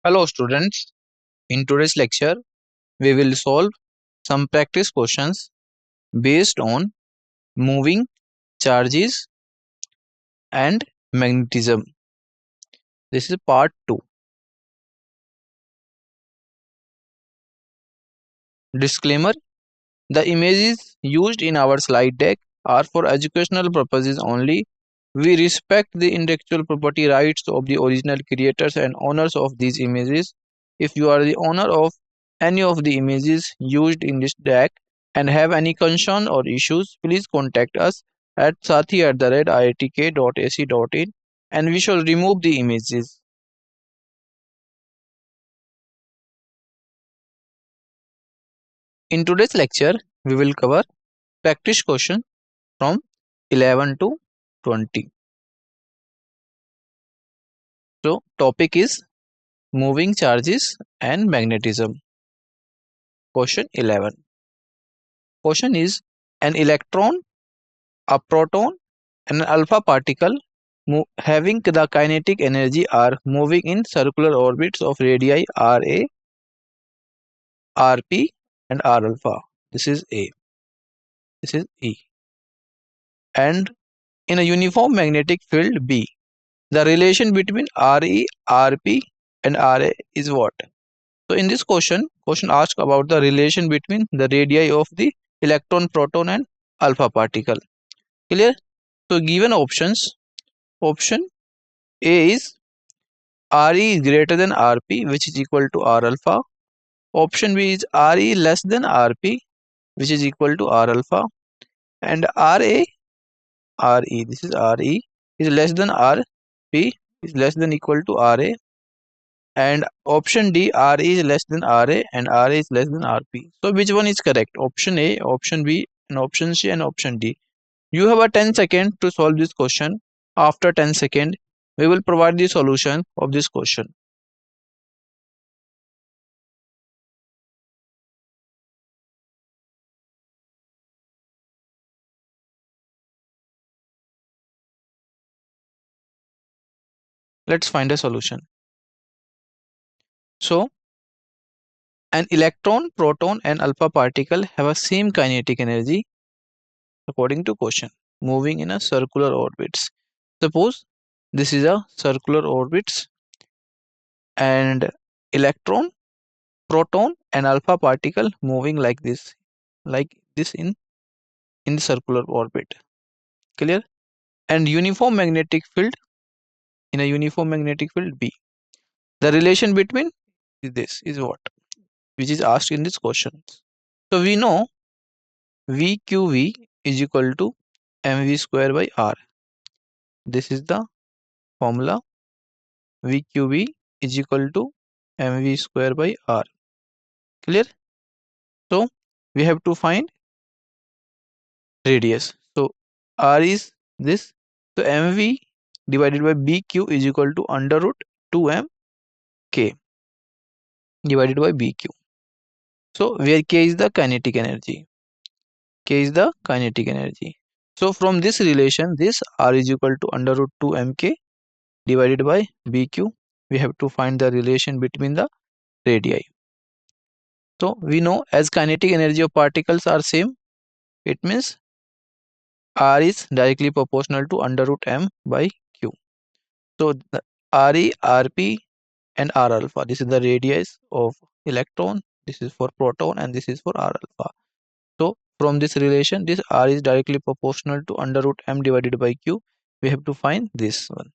Hello students, in today's lecture we will solve some practice questions based on moving charges and magnetism. This is part 2. Disclaimer: the images used in our slide deck are for educational purposes only. We respect the intellectual property rights of the original creators and owners of these images. If you are the owner of any of the images used in this deck and have any concern or issues, please contact us at sathi@iitk.ac.in and we shall remove the images. In today's lecture, we will cover practice question from 11 to 20. So topic is moving charges and magnetism. Question 11. Question is, an electron, a proton and an alpha particle having the kinetic energy are moving in circular orbits of radii Ra, Rp and R alpha. This is A. This is E. And in a uniform magnetic field B, the relation between Re, Rp and Ra is what? So in this question asks about the relation between the radii of the electron, proton and alpha particle. Clear? So given options, option A is Re is greater than Rp, which is equal to R alpha. Option B is Re less than Rp, which is equal to R alpha. And Re, this is Re, is less than Rp, is less than equal to Ra. And option D, Ra is less than Ra and Ra is less than Rp. So which one is correct? Option A, option B and option C and option D. You have a 10 seconds to solve this question. After 10 seconds, we will provide the solution of this question. Let's find a solution. So, an electron, proton and alpha particle have a same kinetic energy according to question, moving in a circular orbits. Suppose this is a circular orbits and electron, proton and alpha particle moving like this in the circular orbit. Clear? And uniform magnetic field, in a uniform magnetic field B, the relation between this is what, which is asked in this question. So we know VQV is equal to mv square by r. This is the formula. VQV is equal to mv square by r. Clear? So we have to find radius. So r is this. So mv divided by bq is equal to under root 2m k divided by bq. So where k is the kinetic energy. K is the kinetic energy. So from this relation, this r is equal to under root 2 mk divided by bq. We have to find the relation between the radii. So we know as kinetic energy of particles are same, it means r is directly proportional to under root m by q. So the Re, Rp and R alpha, this is the radius of electron, this is for proton and this is for R alpha. So from this relation, this R is directly proportional to under root m divided by q. We have to find this one.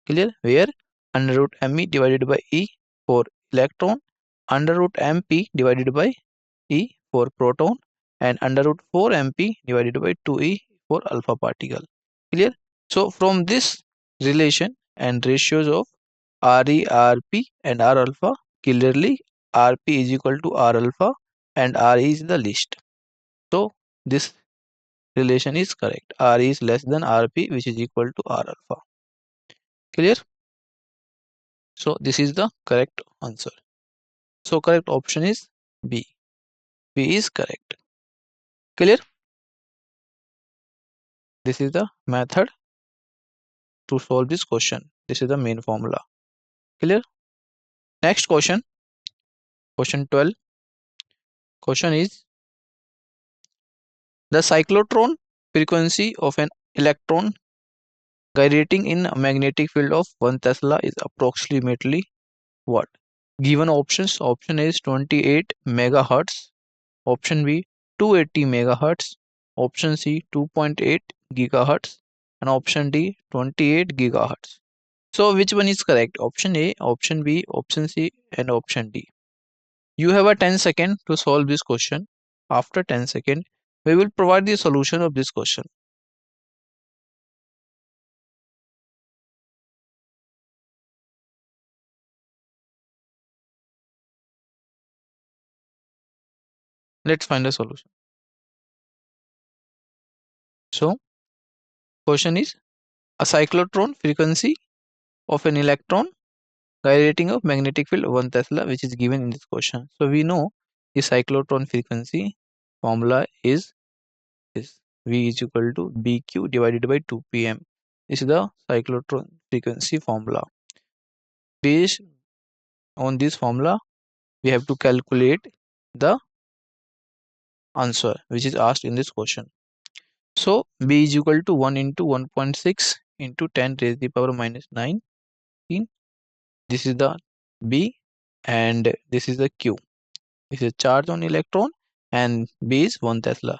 Clear? Where under root me divided by e for electron, under root mp divided by e for proton and under root 4 mp divided by 2e for alpha particle. Clear? So from this relation and ratios of Re, Rp and R alpha, clearly Rp is equal to R alpha and Re is the least. So this relation is correct. Re is less than Rp, which is equal to R alpha. Clear? So this is the correct answer. So correct option is B. B is correct. Clear? This is the method to solve this question. This is the main formula. Clear? Next question, question 12. Question is, the cyclotron frequency of an electron gyrating in a magnetic field of 1 Tesla is approximately what? Given options, option A is 28 megahertz, option B 280 megahertz, option C 2.8 gigahertz, and option D 28 gigahertz. So which one is correct? Option A, option B, option C, and option D. You have a 10 second to solve this question. After 10 second, we will provide the solution of this question. Let's find a solution. So question is, a cyclotron frequency of an electron gyrating of magnetic field 1 Tesla, which is given in this question. So we know the cyclotron frequency formula is this: V is equal to BQ divided by 2PM. This is the cyclotron frequency formula. Based on this formula, we have to calculate the answer which is asked in this question. So B is equal to 1 into 1.6 into 10 raised to the power minus 19. This is the B and this is the Q. This is charge on electron and B is 1 Tesla.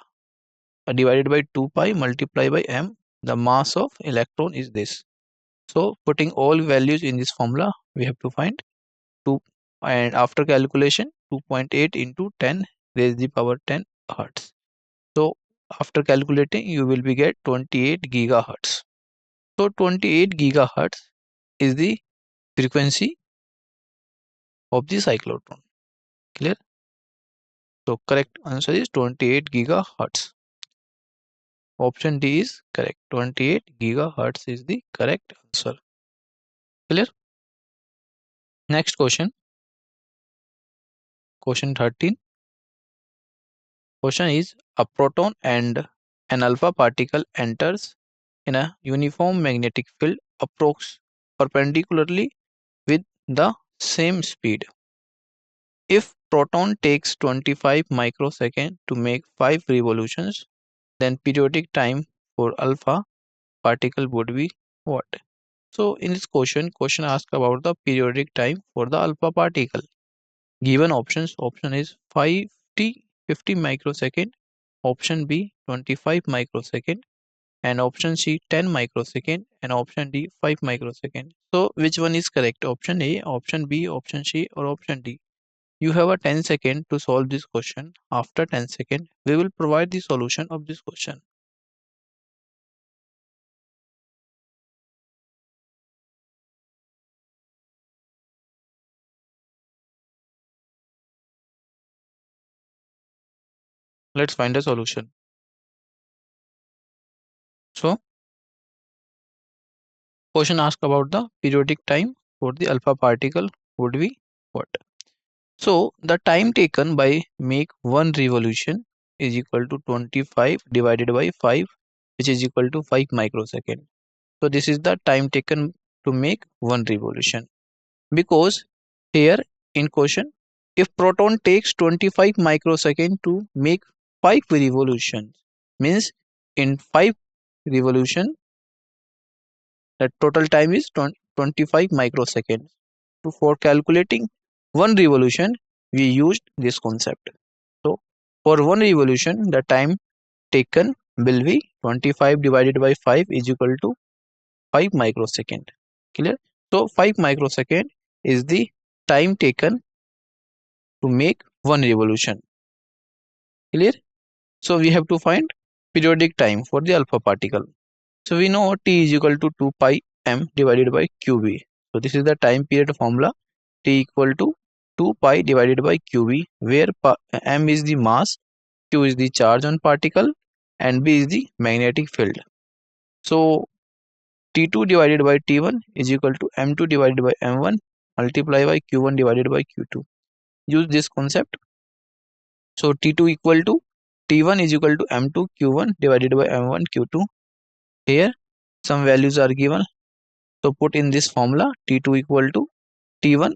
Divided by 2 pi multiplied by m. The mass of electron is this. So putting all values in this formula, we have to find 2, and after calculation 2.8 into 10 raised to the power 10 hertz. So after calculating, you will be get 28 gigahertz. So 28 gigahertz is the frequency of the cyclotron. Clear? So correct answer is 28 gigahertz. Option D is correct. 28 gigahertz is the correct answer. Clear? Next question. Question 13. Question is, a proton and an alpha particle enters in a uniform magnetic field approx perpendicularly with the same speed. If proton takes 25 microseconds to make 5 revolutions, then periodic time for alpha particle would be what? So in this question asks about the periodic time for the alpha particle. Given options, option is 50 microsecond, option B 25 microsecond, and option C 10 microsecond, and option D 5 microsecond. So which one is correct? Option A, option B, option C, or option D? You have a 10 second to solve this question. After 10 second, we will provide the solution of this question. Let's find a solution. So question asks about the periodic time for the alpha particle would be what? So the time taken by make one revolution is equal to 25 divided by 5, which is equal to 5 microsecond. So this is the time taken to make one revolution. Because here in question, if proton takes 25 microsecond to make 5 revolutions, means in 5 revolution the total time is 25 microseconds. So for calculating one revolution, we used this concept. So for one revolution, the time taken will be 25 divided by 5 is equal to 5 microsecond. Clear? So 5 microsecond is the time taken to make one revolution. Clear? So we have to find periodic time for the alpha particle. So we know T is equal to 2 pi m divided by qb. So this is the time period formula. T equal to 2 pi divided by qb, where m is the mass, q is the charge on particle, and b is the magnetic field. So T2 divided by T1 is equal to m2 divided by m1 multiplied by q1 divided by q2. Use this concept. So T2 equal to T1 is equal to m2 q1 divided by m1 q2. Here some values are given. So put in this formula T2 equal to T1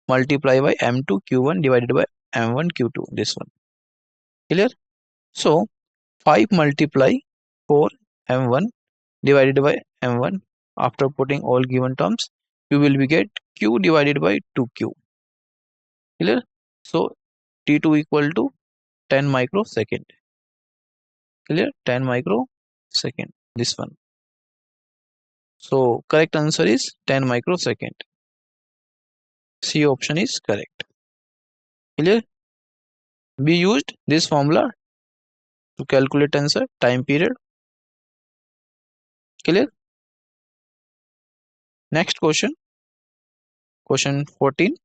multiply by M2 Q1 divided by M1 Q2. This one. Clear? So 5 multiply 4 M1 divided by M1. After putting all given terms, you will be get Q divided by 2Q. Clear? So T2 equal to 10 microsecond. Clear? 10 microsecond. This one. So correct answer is 10 microsecond. C option is correct. Clear? We used this formula to calculate answer time period. Clear? Next question. Question 14.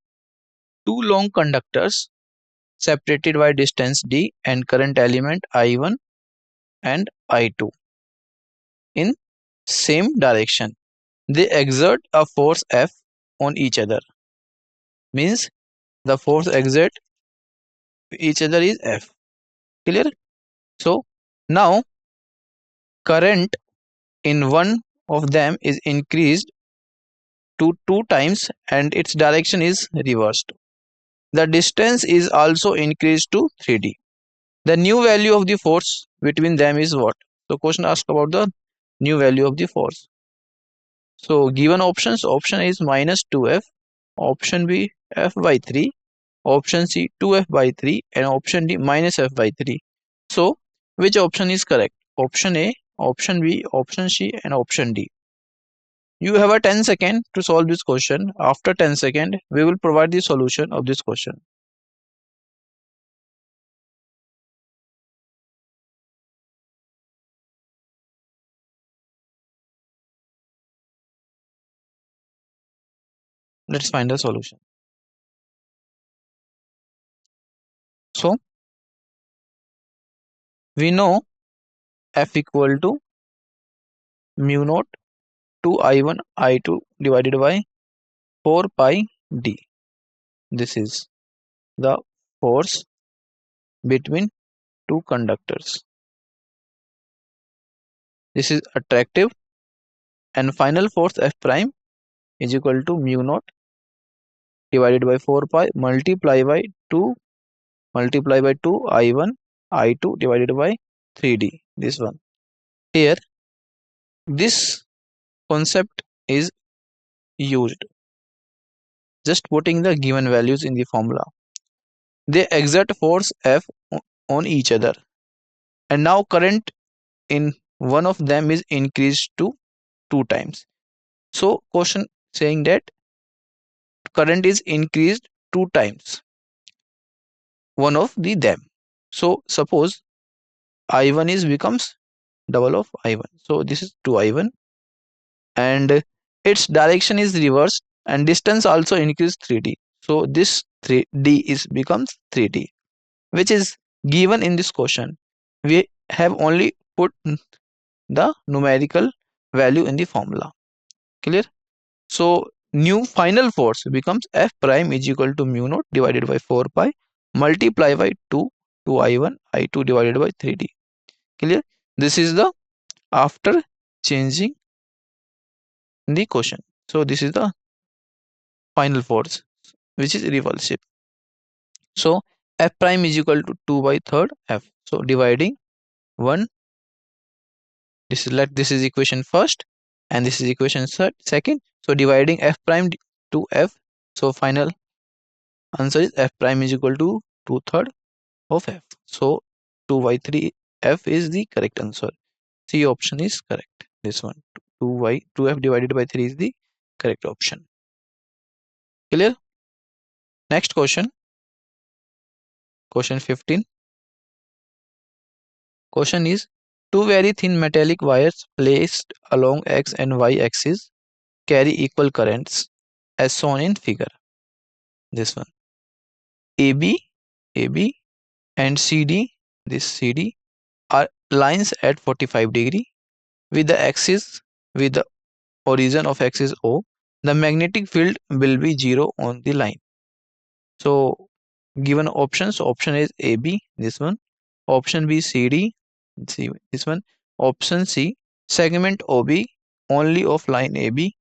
Two long conductors separated by distance d and current element I1 and I2 in same direction. They exert a force F on each other. Means the force exert each other is F. Clear? So now current in one of them is increased to 2 times and its direction is reversed. The distance is also increased to 3d. The new value of the force between them is what? So question asks about the new value of the force. So given options, option A is minus 2f, option B f by 3, option C 2f by 3 and option D minus f by 3. So which option is correct? Option A, option B, option C and option D. You have a 10 second to solve this question. After 10 second, we will provide the solution of this question. Let's find the solution. So we know F equal to mu naught 2 I1 I2 divided by 4 pi d. This is the force between two conductors. This is attractive and final force F prime is equal to mu naught divided by 4 pi multiply by 2 I1 I2 divided by 3d. This one. Here this concept is used. Just putting the given values in the formula. They exert force F on each other. And now current in one of them is increased to 2 times. So question saying that current is increased 2 times one of them. So suppose I1 is becomes double of I1. So this is 2I1 and its direction is reversed and distance also increased 3d. So this 3d is becomes 3d, which is given in this question. We have only put the numerical value in the formula. Clear? So new final force becomes F prime is equal to mu naught divided by 4 pi multiply by 2 I1 I2 divided by 3d. Clear? This is the after changing the question. So this is the final force which is repulsive. So F prime is equal to 2 by third F. So dividing 1, this is equation first and this is equation second. So dividing F prime to F. So final answer is F prime is equal to 2/3 of F. So 2 by 3 F is the correct answer. C option is correct. This one 2F divided by 3 is the correct option. Clear? Next question. Question 15. Question is two very thin metallic wires placed along X and Y axis carry equal currents as shown in figure. This one. AB and CD, this CD are lines at 45° with the axis with the origin of axis O. The magnetic field will be 0 on the line. So given options, option is AB, this one, option B CD, this one, option C segment OB only of line AB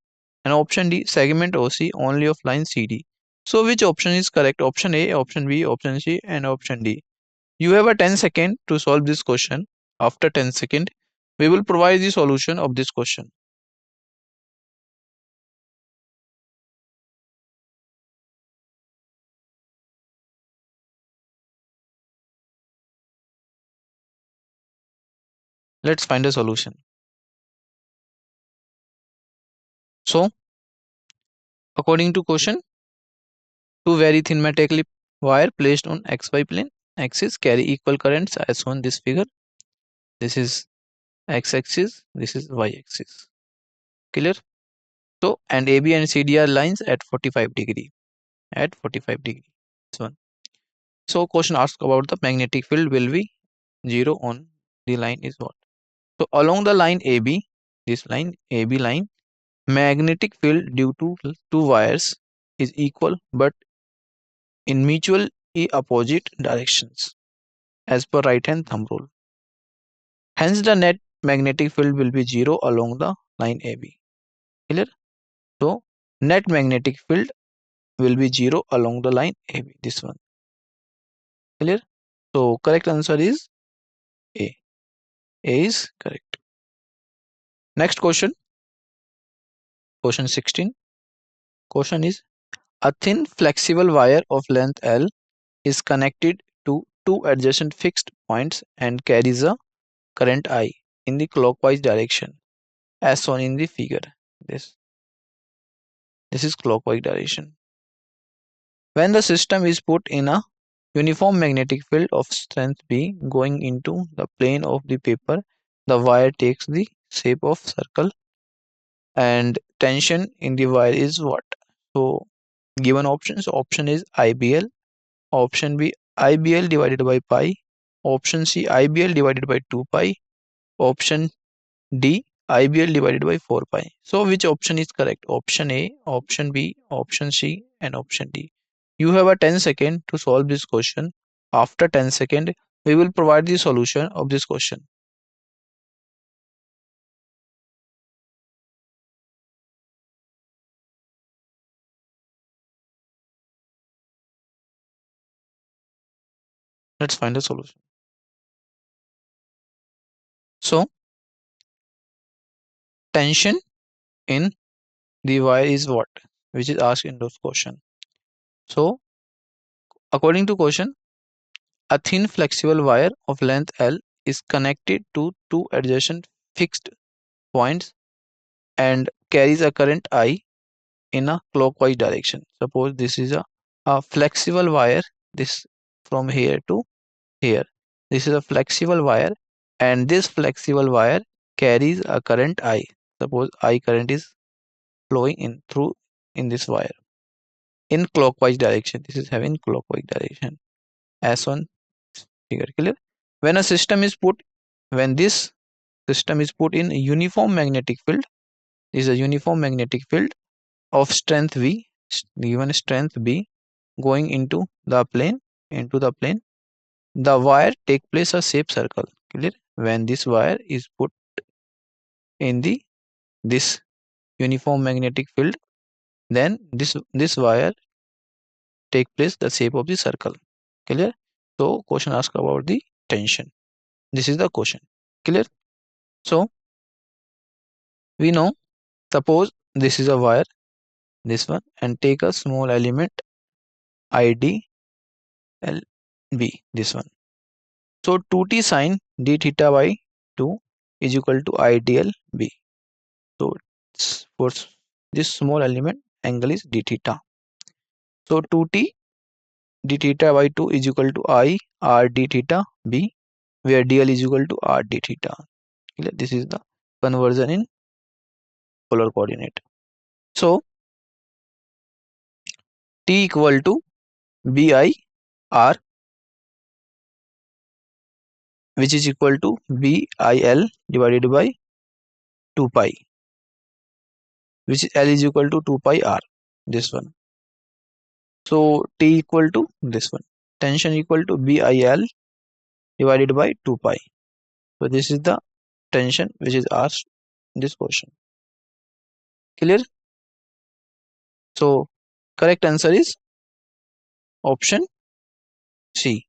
and option D segment OC only of line CD. So which option is correct? Option A, option B, option C, and option D. You have a 10 second to solve this question. After 10 second, we will provide the solution of this question. Let's find a solution. So, according to question, two very thin metal clip wire placed on XY plane axis carry equal currents as shown in this figure. This is X axis, this is Y axis. Clear? So, and AB and CD are lines at 45 degree. At 45 degree. This one. So, question asks about the magnetic field will be 0 on the line is what? So, along the line AB, this line AB line, magnetic field due to two wires is equal but in mutually opposite directions as per right hand thumb rule. Hence, the net magnetic field will be 0 along the line AB. Clear? So, net magnetic field will be 0 along the line AB. This one. Clear? So, correct answer is A. A is correct. Next question. Question 16. Question is a thin flexible wire of length L is connected to two adjacent fixed points and carries a current I in the clockwise direction as shown in the figure. This is clockwise direction. When the system is put in a uniform magnetic field of strength B going into the plane of the paper, the wire takes the shape of circle and tension in the wire is what? So given options, option is IBL, option B IBL divided by pi, option C IBL divided by 2 pi, option D IBL divided by 4 pi. So which option is correct? Option A, option B, option C, and option D. You have a 10 second to solve this question. After 10 second, we will provide the solution of this question. Let's find the solution. So tension in the wire is what? Which is asked in this question. So according to question, a thin flexible wire of length L is connected to two adjacent fixed points and carries a current I in a clockwise direction. Suppose this is a flexible wire, this from here to here. This is a flexible wire and this flexible wire carries a current I. Suppose I current is flowing in through in this wire in clockwise direction. This is having clockwise direction as on figure. Clear? When a system is put, when this system is put in uniform magnetic field, this is a uniform magnetic field of strength V, given strength B, going into the plane, the wire take place a shape circle. Clear? When this wire is put in this uniform magnetic field, then this wire take place the shape of the circle. Clear? So question ask about the tension. This is the question. Clear? So we know, suppose this is a wire, this one, and take a small element ID LB, this one. So 2t sine d theta by 2 is equal to IDL B. So for this small element, angle is d theta. So 2t d theta by 2 is equal to I r d theta B, where dl is equal to r d theta. This is the conversion in polar coordinate. So t equal to bi r, which is equal to bil divided by 2 pi, which is L is equal to 2 pi r, this one. So T equal to this one. Tension equal to BIL divided by 2 pi. So this is the tension which is asked in this question. Clear? So correct answer is Option C.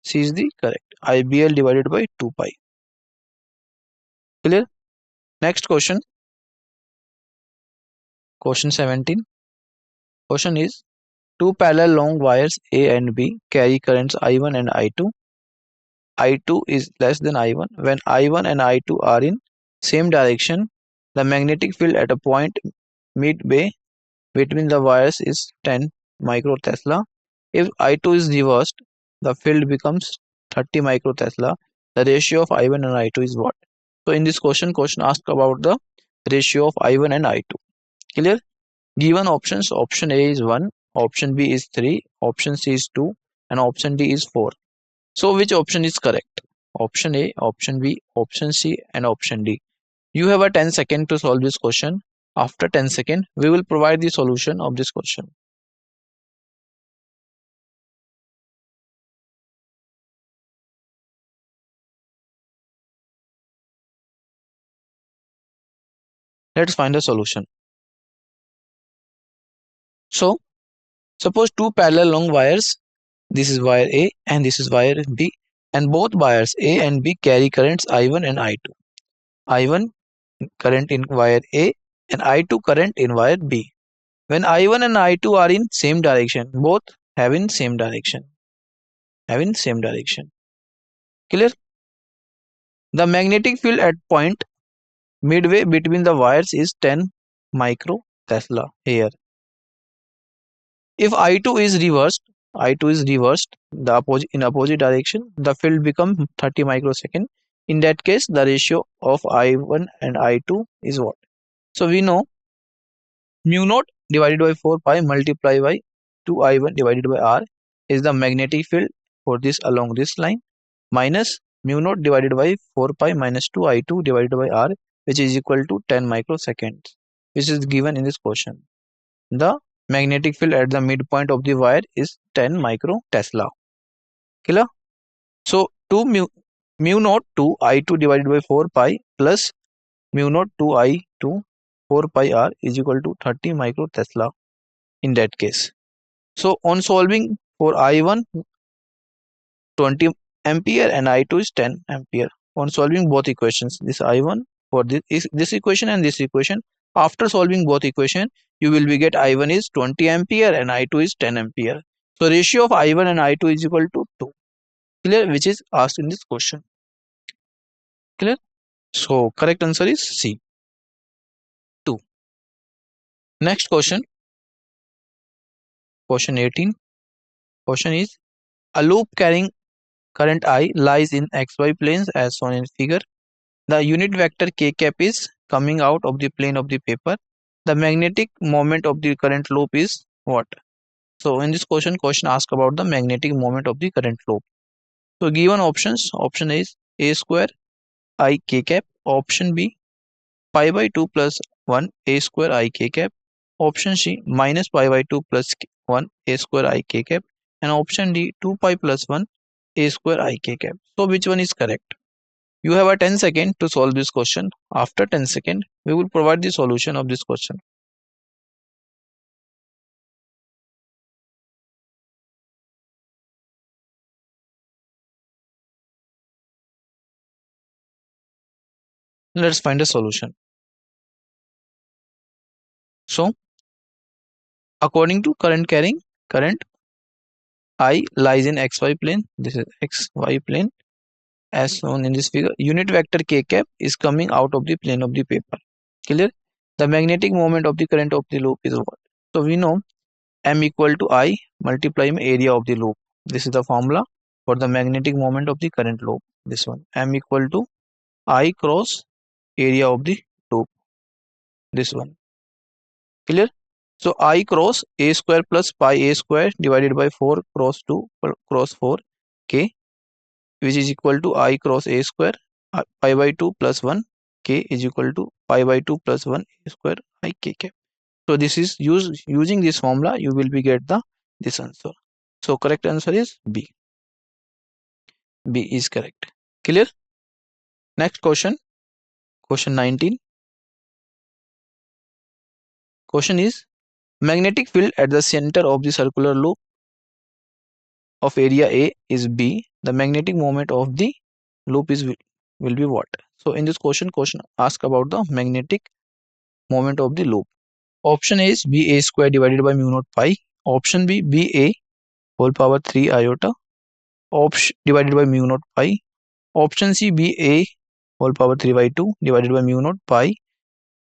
C is the correct. IBL divided by 2 pi. Clear? Next question. Question 17. Question is, two parallel long wires A and B carry currents I1 and I2. I2 is less than I1. When I1 and I2 are in same direction, the magnetic field at a point midway between the wires is 10 microtesla. If I2 is reversed, the field becomes 30 microtesla. The ratio of I1 and I2 is what? So in this question asks about the ratio of I1 and I2. Clear? Given options, option A is 1, option B is 3, option C is 2, and option D is 4. So which option is correct? Option A, option B, option C, and option D. You have a 10 second to solve this question. After 10 seconds, we will provide the solution of this question. Let's find a solution. So, suppose two parallel long wires, this is wire A and this is wire B, and both wires A and B carry currents I1 and I2. I1 current in wire A and I2 current in wire B. When I1 and I2 are in same direction, both have in same direction. Clear? The magnetic field at point midway between the wires is 10 micro Tesla here. If I2 is reversed, the opposite direction, the field becomes 30 microsecond. In that case, the ratio of I1 and I2 is what? So we know mu naught divided by 4 pi multiplied by 2I1 divided by R is the magnetic field for this along this line, minus mu naught divided by 4 pi minus 2I2 divided by R, which is equal to 10 microseconds, which is given in this question. The magnetic field at the midpoint of the wire is 10 micro Tesla. Clear? So 2 mu naught 2 I2 divided by 4 pi plus mu naught 2 I2 4 pi R is equal to 30 micro Tesla in that case. So on solving for I1 20 ampere and I2 is 10 ampere. On solving both equations, this I1 for this equation and this equation, after solving both equation, you will be get I1 is 20 ampere and I2 is 10 ampere. So ratio of I1 and I2 is equal to 2. Clear? Which is asked in this question. Clear? So correct answer is C, 2. Next question. Question 18. Question is, a loop carrying current I lies in xy planes as shown in figure. The unit vector k cap is coming out of the plane of the paper. The magnetic moment of the current loop is what? So in this question asks about the magnetic moment of the current loop. So given options, option A is a square I k cap, option B pi by 2 plus 1 a square I k cap, option C minus pi by 2 plus 1 a square I k cap, and option D 2 pi plus 1 a square I k cap. So which one is correct? You have a 10 second to solve this question. After 10 second, we will provide the solution of this question. Let's find a solution. So, according to current carrying, current I lies in xy plane. This is xy plane as shown in this figure. Unit vector k cap is coming out of the plane of the paper. Clear? The magnetic moment of the current of the loop is what? So we know m equal to I multiply area of the loop. This is the formula for the magnetic moment of the current loop. This one, m equal to I cross area of the loop. This one. Clear? So I cross a square plus pi a square divided by 4 cross 2 cross 4 k, which is equal to I cross a square pi by 2 plus 1 k is equal to pi by 2 plus 1 a square I k cap. So this is using this formula you will be get the this answer. So correct answer is B. B is correct. Clear? Next question. Question 19. Question is, magnetic field at the center of the circular loop of area A is B, the magnetic moment of the loop is will be what? So in this question ask about the magnetic moment of the loop. Option A is BA square divided by mu naught pi. Option B, BA whole power 3 iota option divided by mu naught pi. Option C, BA whole power 3 by 2 divided by mu naught pi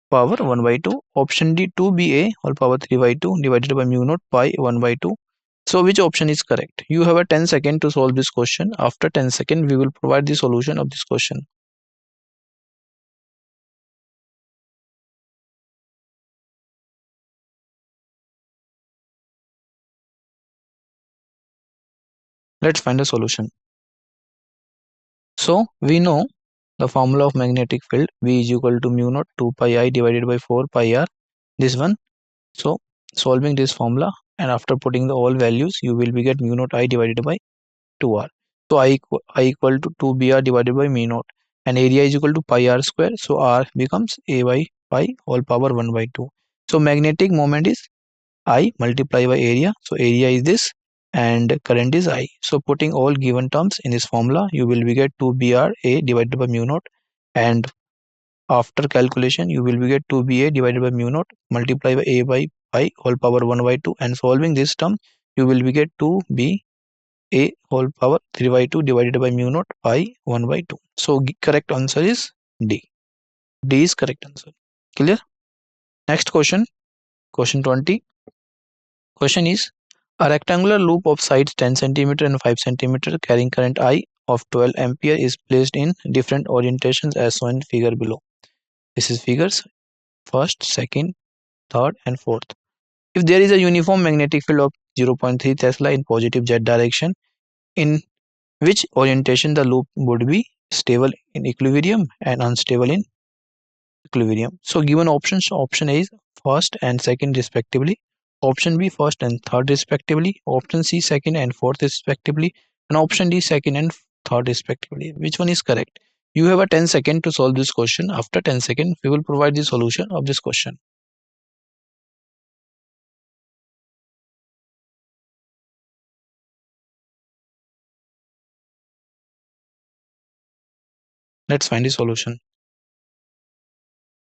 power 1 by 2. Option D, 2BA whole power 3 by 2 divided by mu naught pi 1 by 2. So which option is correct? You have a 10 second to solve this question. After 10 second, we will provide the solution of this question. Let's find a solution. So we know the formula of magnetic field V is equal to mu naught 2 pi I divided by 4 pi r. This one. So solving this formula and after putting the all values, you will be get mu naught I divided by 2r. So I equal to 2br divided by mu naught and area is equal to pi r square. So r becomes a by pi whole power 1 by 2. So magnetic moment is I multiply by area. So area is this and current is I. So putting all given terms in this formula, you will be get 2br a divided by mu naught and after calculation you will be get 2ba divided by mu naught multiply by a by pi whole power 1 by 2 and solving this term you will be get 2b a whole power 3 by 2 divided by mu naught pi 1 by 2. So correct answer is D. D is correct answer. Clear? Next question. Question 20. Question is a rectangular loop of sides 10 centimeter and 5 centimeter carrying current I of 12 ampere is placed in different orientations as shown in figure below. This is figures first, second, third and fourth. If there is a uniform magnetic field of 0.3 Tesla in positive z direction, in which orientation the loop would be stable in equilibrium and unstable in equilibrium? So given options, option A is first and second respectively, option B first and third respectively, option C second and fourth respectively, and option D second and third respectively. Which one is correct? You have a 10 second to solve this question. After 10 seconds, we will provide the solution of this question. Let's find the solution.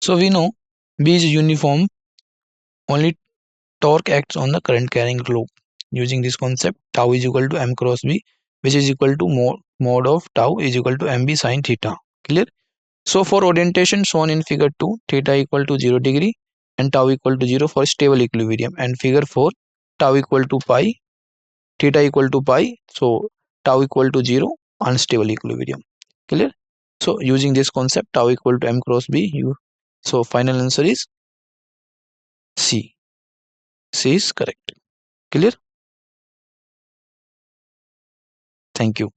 So we know B is uniform, only torque acts on the current carrying loop. Using this concept, tau is equal to m cross B, which is equal to mod of tau is equal to mb sine theta. Clear? So for orientation shown in figure 2, theta equal to 0 degree and tau equal to 0 for stable equilibrium, and figure 4, tau equal to pi, theta equal to pi, so tau equal to 0, unstable equilibrium. Clear? So using this concept, tau equal to m cross B, so final answer is C. C is correct. Clear? Thank you.